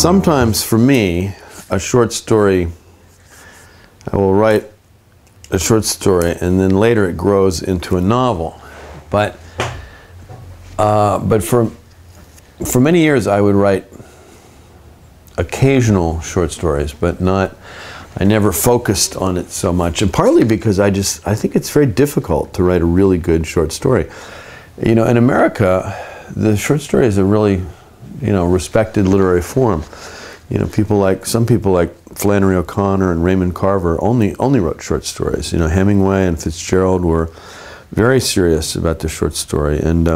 sometimes for me, a short story, I will write a short story and then later it grows into a novel. But for many years I would write occasional short stories, but I never focused on it so much. And partly because I think it's very difficult to write a really good short story. You know, in America, the short story is a really, you know, respected literary form. You know, some people like Flannery O'Connor and Raymond Carver only wrote short stories. You know, Hemingway and Fitzgerald were very serious about the short story. And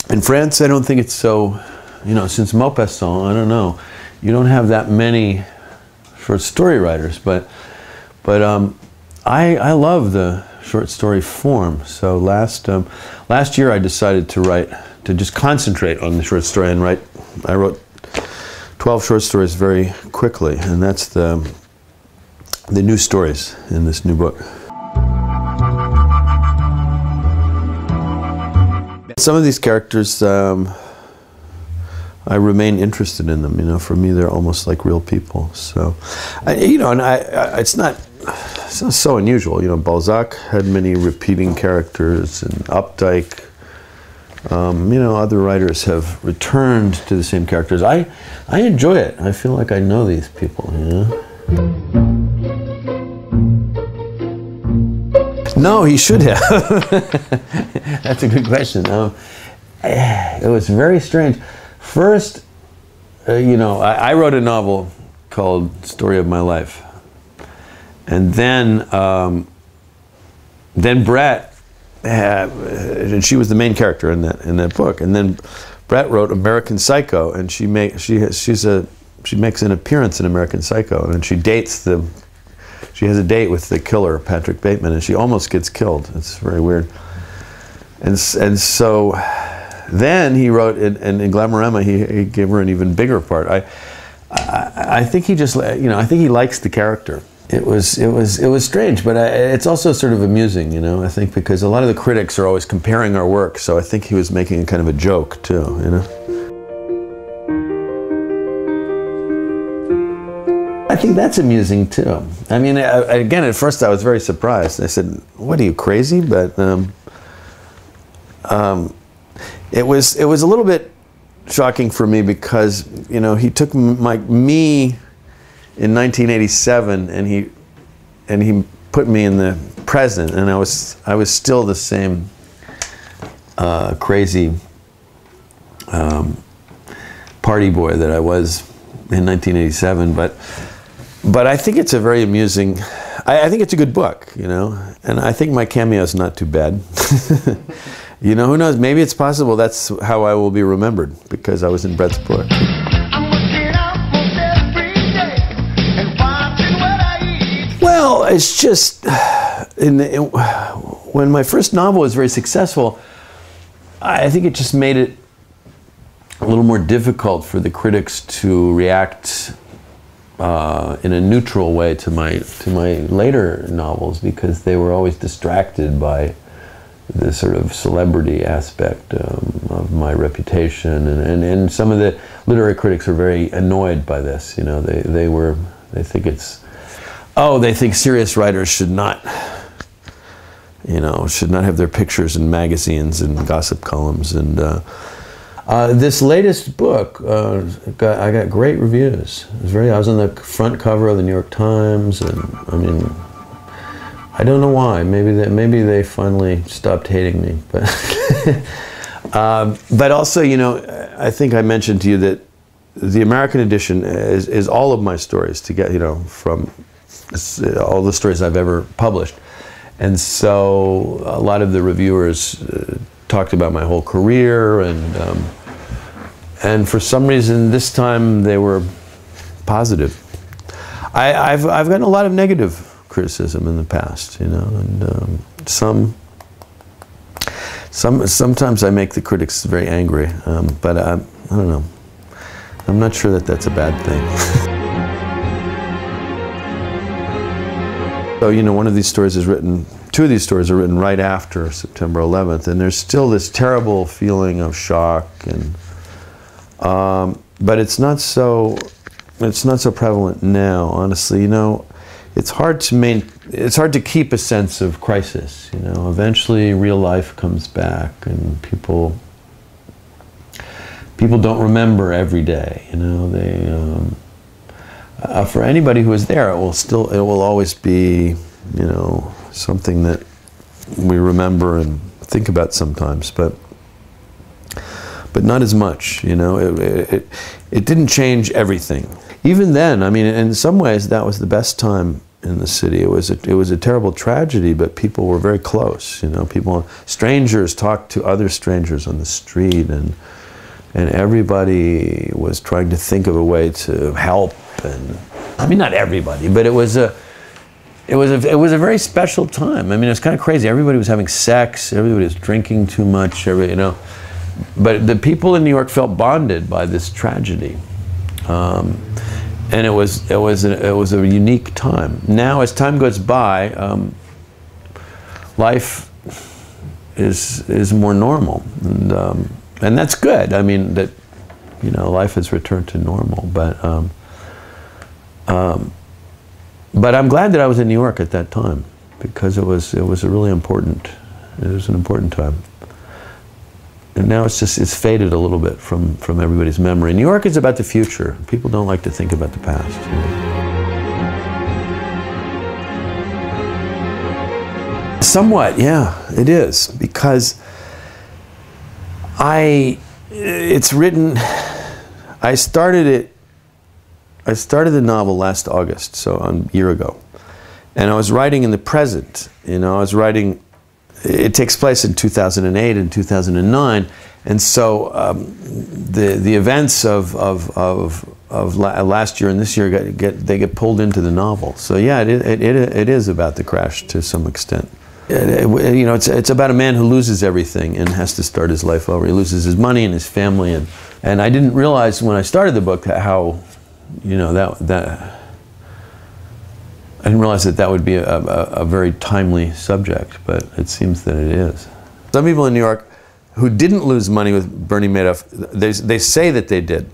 in France, I don't think it's so, you know, since Maupassant, I don't know, you don't have that many short story writers, but I love the short story form. So last year I decided to just concentrate on the short story and I wrote 12 short stories very quickly, and that's the new stories in this new book. Some of these characters, I remain interested in them. You know, for me, they're almost like real people. So, you know, and it's not so unusual. You know, Balzac had many repeating characters, and Updike. You know, other writers have returned to the same characters. I enjoy it. I feel like I know these people. You know. No, he should have. That's a good question. It was very strange. First, you know, I wrote a novel called Story of My Life. And then Bret, and she was the main character in that book. And then Bret wrote American Psycho, and she makes an appearance in American Psycho, and she has a date with the killer, Patrick Bateman, and she almost gets killed. It's very weird. And so then he wrote, in Glamorama, he gave her an even bigger part. I think he just, you know, I think he likes the character. It was strange, but it's also sort of amusing, you know, I think, because a lot of the critics are always comparing our work, so I think he was making a kind of a joke, too, you know. I think that's amusing, too. I mean, again, at first I was very surprised. I said, what, are you crazy? But it was a little bit shocking for me because, you know, he took me in 1987 and he put me in the present, and I was still the same crazy party boy that I was in 1987. But I think it's a very amusing. I think it's a good book, you know, and I think my cameo is not too bad. You know, who knows? Maybe it's possible that's how I will be remembered, because I was in Bret's book. Well, it's just when my first novel was very successful, I think it just made it a little more difficult for the critics to react in a neutral way to my later novels, because they were always distracted by the sort of celebrity aspect of my reputation, and some of the literary critics are very annoyed by this. You know, they think serious writers should not, you know, should not have their pictures in magazines and gossip columns. And this latest book, I got great reviews. I was on the front cover of the New York Times, and I mean, I don't know why. Maybe they finally stopped hating me. But also, you know, I think I mentioned to you that the American edition is all of my stories to get, you know, from all the stories I've ever published. And so a lot of the reviewers talked about my whole career, and for some reason this time they were positive. I've gotten a lot of negative criticism in the past, you know, and sometimes I make the critics very angry, but I don't know. I'm not sure that that's a bad thing. So, you know, one of these stories is written, two of these stories are written right after September 11th, and there's still this terrible feeling of shock, and but it's not so prevalent now, honestly. You know, it's hard to keep a sense of crisis. You know, eventually real life comes back, and people don't remember every day. You know, they for anybody who was there, it will always be, you know, something that we remember and think about sometimes, but not as much. You know, it didn't change everything. Even then, I mean, in some ways, that was the best time in the city. It was a terrible tragedy, but people were very close. You know, strangers talked to other strangers on the street, and everybody was trying to think of a way to help. And I mean, not everybody, but it was a very special time. I mean, it was kind of crazy. Everybody was having sex. Everybody was drinking too much. You know, but the people in New York felt bonded by this tragedy, and it was a unique time. Now, as time goes by, life is more normal, and that's good. I mean, that, you know, life has returned to normal, but I'm glad that I was in New York at that time, because it was a really important, it was an important time. And now it's faded a little bit from everybody's memory. New York is about the future. People don't like to think about the past. You know? Somewhat, yeah, it is, because it's written. I started the novel last August, so a year ago, and I was writing in the present. You know, I was writing. It takes place in 2008 and 2009, and so the events of last year and this year get pulled into the novel. So yeah, it is about the crash to some extent. You know, it's about a man who loses everything and has to start his life over. He loses his money and his family, and I didn't realize when I started the book how, you know, that I didn't realize that would be a very timely subject, but it seems that it is. Some people in New York who didn't lose money with Bernie Madoff, they say that they did.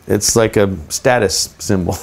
It's like a status symbol.